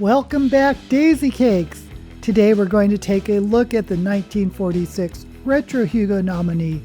Welcome back, Daisy Cakes! Today we're going to take a look at the 1946 Retro Hugo nominee,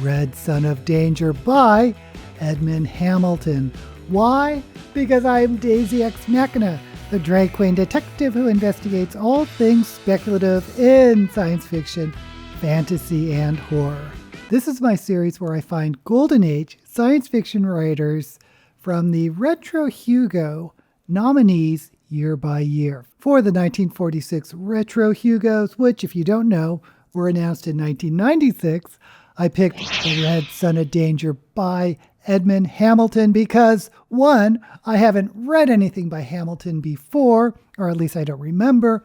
Red Son of Danger by Edmond Hamilton. Why? Because I'm Daisy Ex Machina, the drag queen detective who investigates all things speculative in science fiction, fantasy, and horror. This is my series where I find Golden Age science fiction writers from the Retro Hugo nominees year by year. For the 1946 Retro Hugos, which, if you don't know, were announced in 1996, I picked The Red Son of Danger by Edmond Hamilton because, one, I haven't read anything by Hamilton before, or at least I don't remember.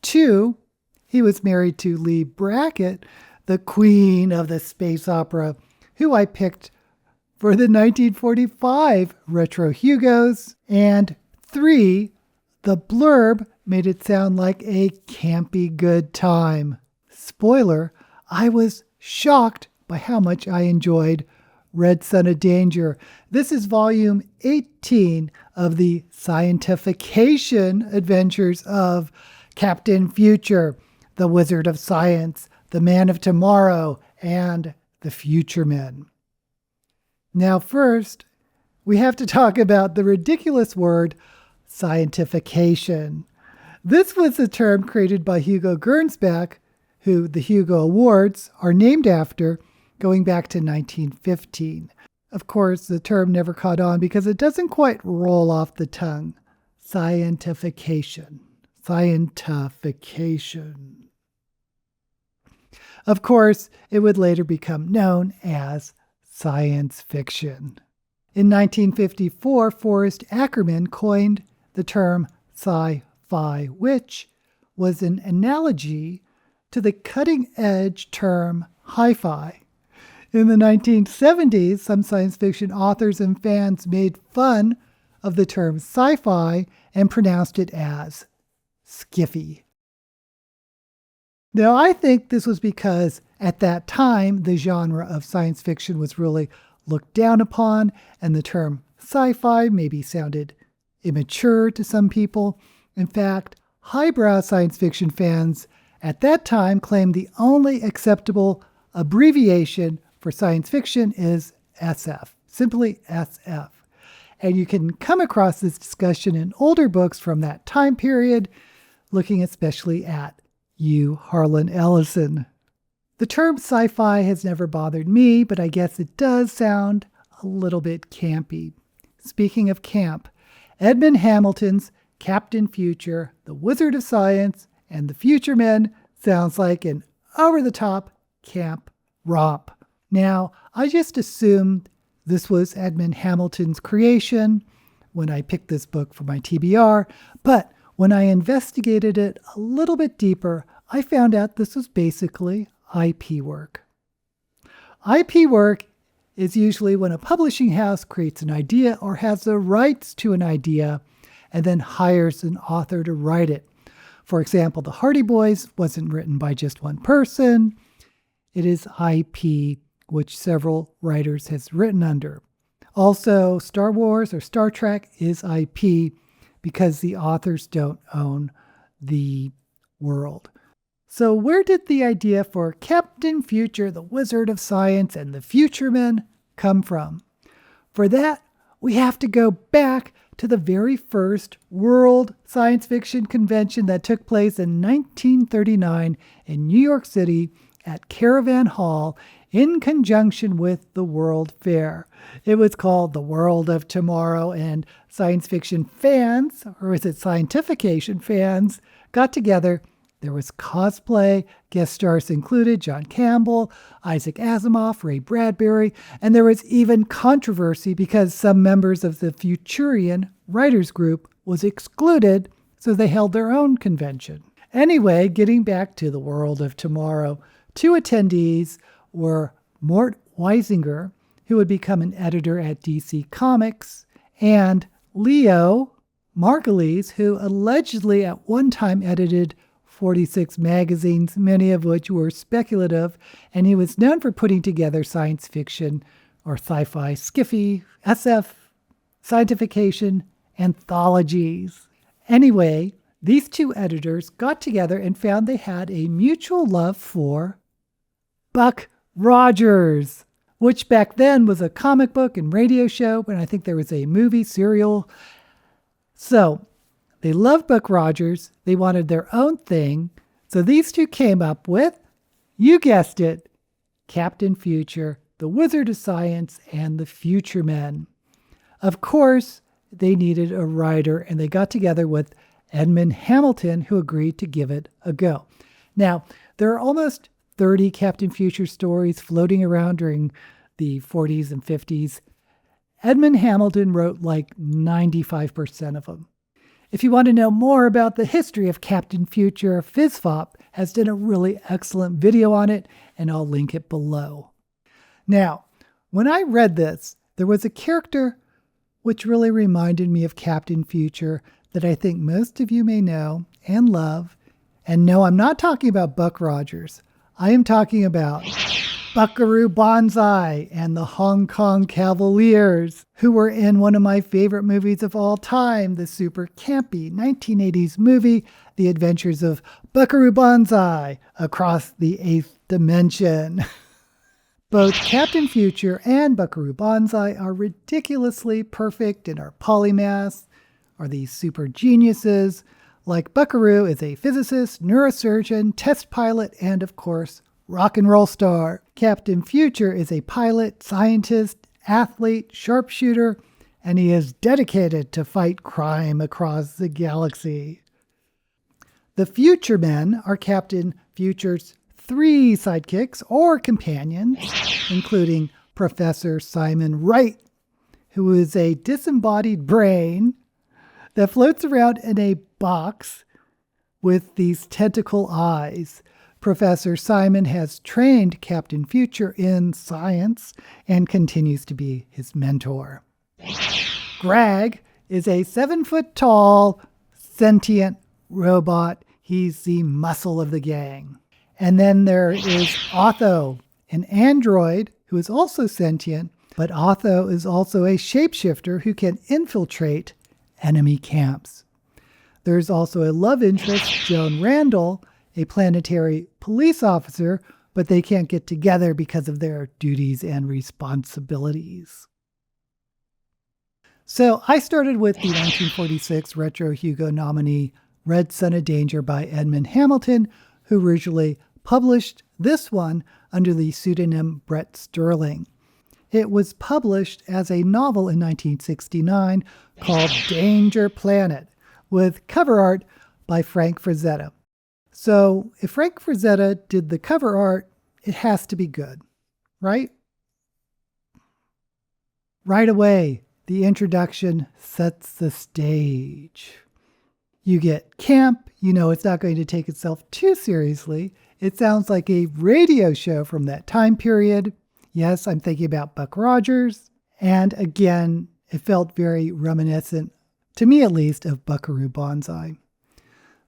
Two, he was married to Lee Brackett, the queen of the space opera, who I picked for the 1945 Retro Hugos. And three, the blurb made it sound like a campy good time. Spoiler, I was shocked by how much I enjoyed Red Son of Danger. This is volume 18 of the Scientification adventures of Captain Future, the Wizard of Science, the Man of Tomorrow, and the Futuremen. Now first, we have to talk about the ridiculous word scientification. This was a term created by Hugo Gernsback, who the Hugo Awards are named after, going back to 1915. Of course, the term never caught on because it doesn't quite roll off the tongue. Scientification. Scientification. Of course, it would later become known as science fiction. In 1954, Forrest Ackerman coined the term Sci-Fi, which was an analogy to the cutting-edge term hi-fi. In the 1970s, some science fiction authors and fans made fun of the term sci-fi and pronounced it as skiffy. Now, I think this was because at that time, the genre of science fiction was really looked down upon, and the term sci-fi maybe sounded immature to some people. In fact, highbrow science fiction fans at that time claimed the only acceptable abbreviation for science fiction is SF, simply SF. And you can come across this discussion in older books from that time period, looking especially at Harlan Ellison. The term sci-fi has never bothered me, but I guess it does sound a little bit campy. Speaking of camp, Edmond Hamilton's Captain Future, the Wizard of Science, and the Futuremen sounds like an over-the-top camp romp. Now, I just assumed this was Edmond Hamilton's creation when I picked this book for my TBR, but when I investigated it a little bit deeper, I found out this was basically IP work. IP work is usually when a publishing house creates an idea or has the rights to an idea and then hires an author to write it. For example, The Hardy Boys wasn't written by just one person. It is IP, which several writers has written under. Also, Star Wars or Star Trek is IP because the authors don't own the world. So where did the idea for Captain Future, the Wizard of Science, and the Futuremen come from? For that, we have to go back to the very first World Science Fiction Convention that took place in 1939 in New York City at Caravan Hall in conjunction with the World Fair. It was called the World of Tomorrow, and science fiction fans, or is it scientification fans, got together. There was cosplay, guest stars included John Campbell, Isaac Asimov, Ray Bradbury, and there was even controversy because some members of the Futurian writers group was excluded, so they held their own convention. Anyway, getting back to the World of Tomorrow, two attendees were Mort Weisinger, who would become an editor at DC Comics, and Leo Margulies, who allegedly at one time edited 46 magazines, many of which were speculative, and he was known for putting together science fiction or sci-fi, skiffy, SF, scientification, anthologies. Anyway, these two editors got together and found they had a mutual love for Buck Rogers, which back then was a comic book and radio show, and I think there was a movie serial. So they loved Buck Rogers. They wanted their own thing. So these two came up with, you guessed it, Captain Future, the Wizard of Science, and the Futuremen. Of course, they needed a writer, and they got together with Edmond Hamilton, who agreed to give it a go. Now, there are almost 30 Captain Future stories floating around during the 40s and 50s. Edmond Hamilton wrote like 95% of them. If you want to know more about the history of Captain Future, FizFop has done a really excellent video on it, and I'll link it below. Now, when I read this, there was a character which really reminded me of Captain Future that I think most of you may know and love. And no, I'm not talking about Buck Rogers. I am talking about Buckaroo Banzai and the Hong Kong Cavaliers, who were in one of my favorite movies of all time, the super campy 1980s movie, The Adventures of Buckaroo Banzai Across the Eighth Dimension. Both Captain Future and Buckaroo Banzai are ridiculously perfect and are polymaths, are these super geniuses. Like Buckaroo is a physicist, neurosurgeon, test pilot, and of course, rock and roll star. Captain Future is a pilot, scientist, athlete, sharpshooter, and he is dedicated to fight crime across the galaxy. The Futuremen are Captain Future's 3 sidekicks or companions, including Professor Simon Wright, who is a disembodied brain that floats around in a box with these tentacle eyes. Professor Simon has trained Captain Future in science and continues to be his mentor. Greg is a 7-foot-tall, sentient robot. He's the muscle of the gang. And then there is Otho, an android who is also sentient, but Otho is also a shapeshifter who can infiltrate enemy camps. There's also a love interest, Joan Randall, a planetary police officer, but they can't get together because of their duties and responsibilities. So I started with the 1946 Retro Hugo nominee Red Son of Danger by Edmond Hamilton, who originally published this one under the pseudonym Brett Sterling. It was published as a novel in 1969 called Danger Planet, with cover art by Frank Frazetta. So if Frank Frazetta did the cover art, it has to be good, right? Right away, the introduction sets the stage. You get camp, you know it's not going to take itself too seriously. It sounds like a radio show from that time period. Yes, I'm thinking about Buck Rogers. And again, it felt very reminiscent, to me at least, of Buckaroo Banzai.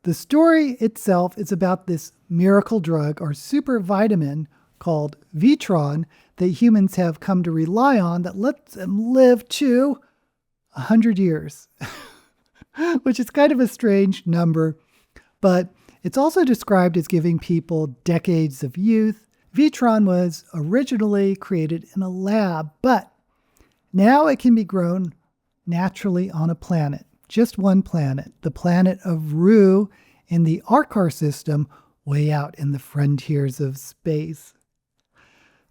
The story itself is about this miracle drug or super vitamin called Vitron that humans have come to rely on that lets them live to 100 years, which is kind of a strange number, but it's also described as giving people decades of youth. Vitron was originally created in a lab, but now it can be grown naturally on a planet, just one planet, the planet of Rue in the Arcar system, way out in the frontiers of space.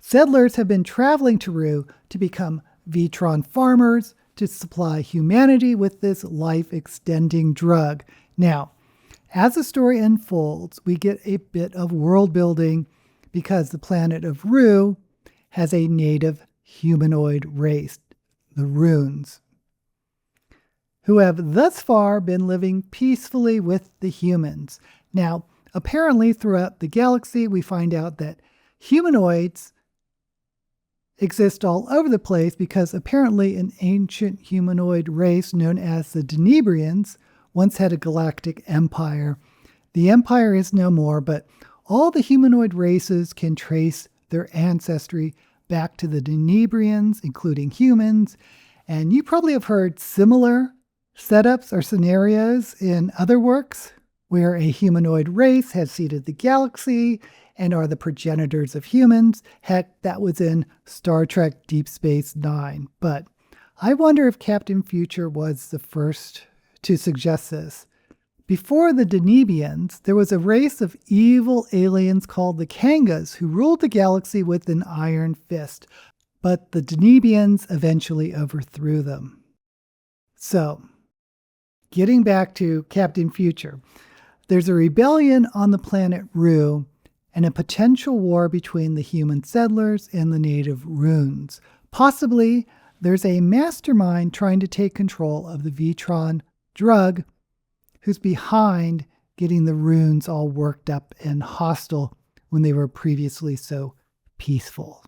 Settlers have been traveling to Rue to become Vitron farmers to supply humanity with this life-extending drug. Now, as the story unfolds, we get a bit of world building because the planet of Rue has a native humanoid race, the Runes, who have thus far been living peacefully with the humans. Now, apparently throughout the galaxy, we find out that humanoids exist all over the place because apparently an ancient humanoid race known as the Denebrians once had a galactic empire. The empire is no more, but all the humanoid races can trace their ancestry back to the Denebrians, including humans. And you probably have heard similar setups or scenarios in other works where a humanoid race has seeded the galaxy and are the progenitors of humans. Heck, that was in Star Trek Deep Space Nine. But I wonder if Captain Future was the first to suggest this. Before the Denebians, there was a race of evil aliens called the Kangas who ruled the galaxy with an iron fist, but the Denebians eventually overthrew them. So, getting back to Captain Future, there's a rebellion on the planet Rue and a potential war between the human settlers and the native Runes. Possibly, there's a mastermind trying to take control of the Vitron drug who's behind getting the Runes all worked up and hostile when they were previously so peaceful.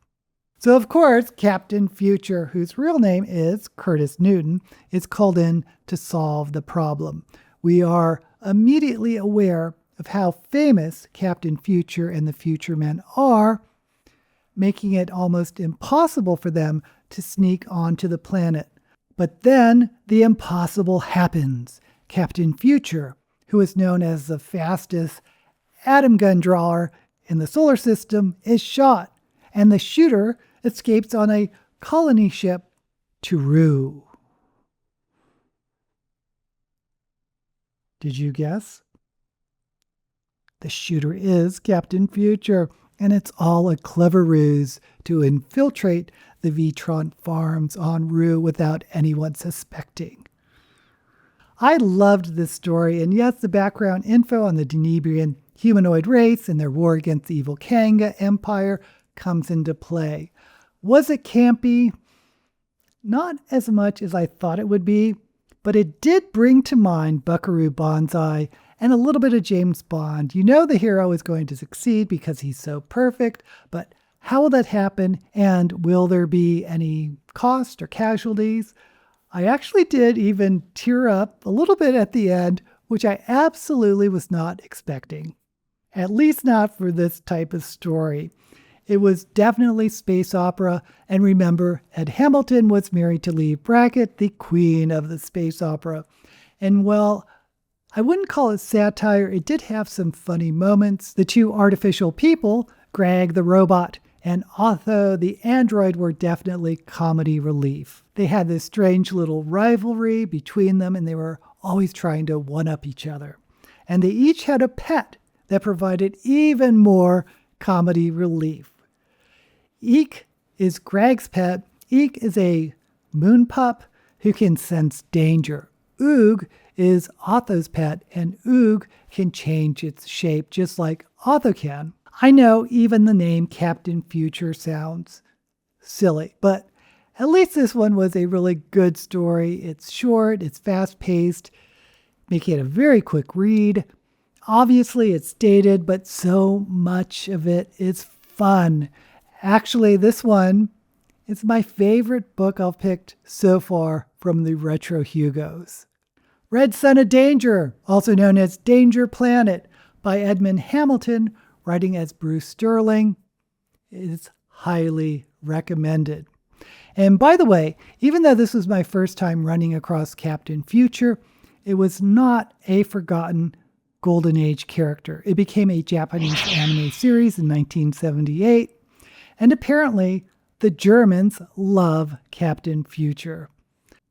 So, of course, Captain Future, whose real name is Curtis Newton, is called in to solve the problem. We are immediately aware of how famous Captain Future and the Futuremen are, making it almost impossible for them to sneak onto the planet. But then the impossible happens. Captain Future, who is known as the fastest atom gun drawer in the solar system, is shot, and the shooter escapes on a colony ship to Rue. Did you guess? The shooter is Captain Future, and it's all a clever ruse to infiltrate the Vitron farms on Rue without anyone suspecting. I loved this story, and yes, the background info on the Denebian humanoid race and their war against the evil Kanga Empire comes into play. Was it campy? Not as much as I thought it would be, but it did bring to mind Buckaroo Banzai and a little bit of James Bond. You know the hero is going to succeed because he's so perfect, but how will that happen, and will there be any cost or casualties? I actually did even tear up a little bit at the end, which I absolutely was not expecting. At least not for this type of story. It was definitely space opera, and remember, Ed Hamilton was married to Lee Brackett, the queen of the space opera. And well, I wouldn't call it satire. It did have some funny moments. The two artificial people, Greg the robot and Otho the android, were definitely comedy relief. They had this strange little rivalry between them, and they were always trying to one-up each other. And they each had a pet that provided even more comedy relief. Eek is Greg's pet. Eek is a moon pup who can sense danger. Oog is Otho's pet, and Oog can change its shape just like Otho can. I know even the name Captain Future sounds silly, but at least this one was a really good story. It's short, it's fast-paced, making it a very quick read. Obviously, it's dated, but so much of it is fun. Actually, this one is my favorite book I've picked so far from the Retro Hugos. Red Son of Danger, also known as Danger Planet, by Edmond Hamilton, writing as Bruce Sterling, is highly recommended. And by the way, even though this was my first time running across Captain Future, it was not a forgotten Golden Age character. It became a Japanese anime series in 1978, and apparently the Germans love Captain Future.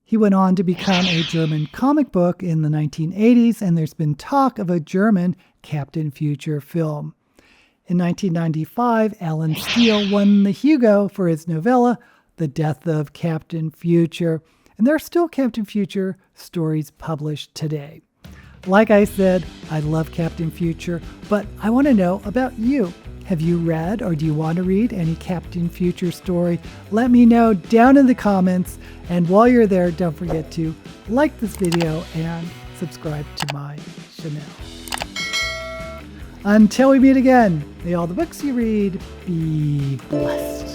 He went on to become a German comic book in the 1980s, and there's been talk of a German Captain Future film. In 1995, Alan Steele won the Hugo for his novella, The Death of Captain Future, and there are still Captain Future stories published today. Like I said, I love Captain Future, but I want to know about you. Have you read or do you want to read any Captain Future story? Let me know down in the comments. And while you're there, don't forget to like this video and subscribe to my channel. Until we meet again, may all the books you read be blessed.